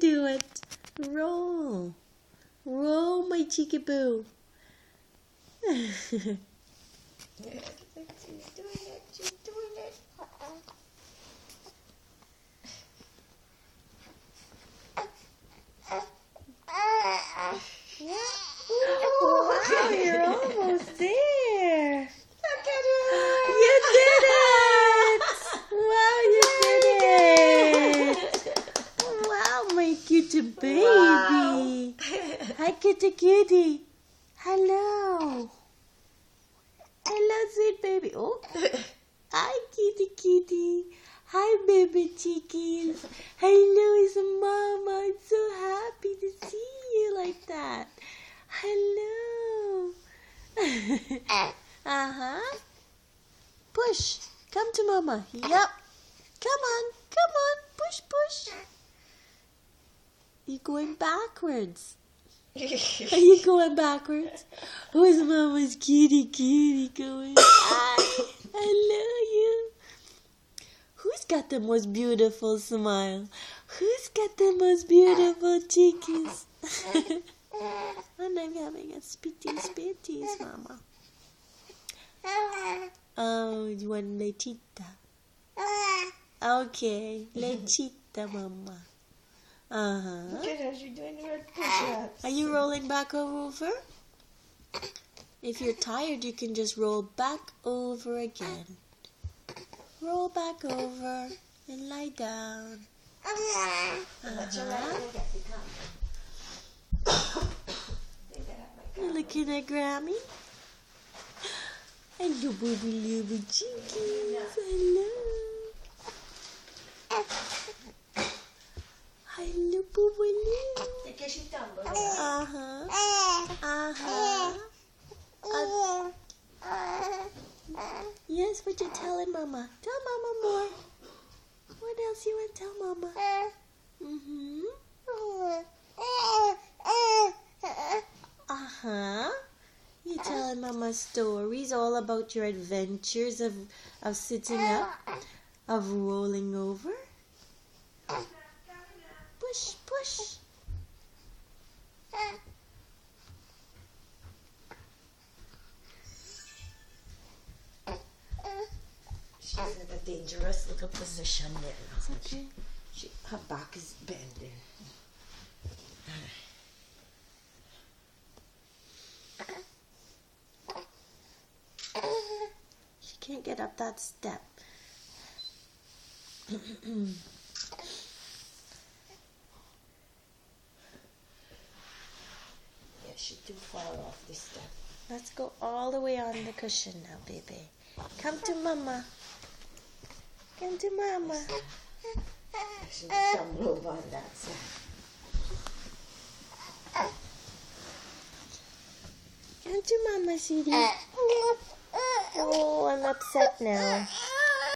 do it. Roll. Roll, my cheeky boo. She's doing it. She's doing it. Wow, you're almost there. Look at her. You did it. Wow, you did it. Wow, my cute baby. Wow. Hi, kitty kitty. Hello. Hello, sweet baby. Oh, hi, kitty kitty. Hi, baby chickies. Hello, it's Mama. I'm so happy to see you like that. Hello. Uh-huh. Push. Come to Mama. Yep. Come on. Come on. Push, push. You're going backwards. Are you going backwards? Who's Mama's kitty going? Hi. Hello, you. Who's got the most beautiful smile? Who's got the most beautiful cheekies? And I'm having a spitties, Mama. Oh, you want lechita? Okay, lechita, Mama. Uh-huh. Look at her. She's doing her push-ups. Are you rolling back over? If you're tired, you can just roll back over again. Roll back over and lie down. You're looking at Grammy? Hello, baby, little cheekies. Hello. Hello, baby, little. Because she tumbled. Uh-huh. Yes, what you telling Mama? Tell Mama more. What else you want to tell Mama? Mm-hmm. Uh-huh. You telling Mama stories all about your adventures of sitting up, of rolling over. Push, push. She's in a dangerous little position there. Okay. Her back is bending. She can't get up that step. Yeah, she's too far off this step. Let's go all the way on the cushion now, baby. Come to Mama. Come to Mama. She'll stumble over on that side. Come to Mama, sweetie. Oh, I'm upset now.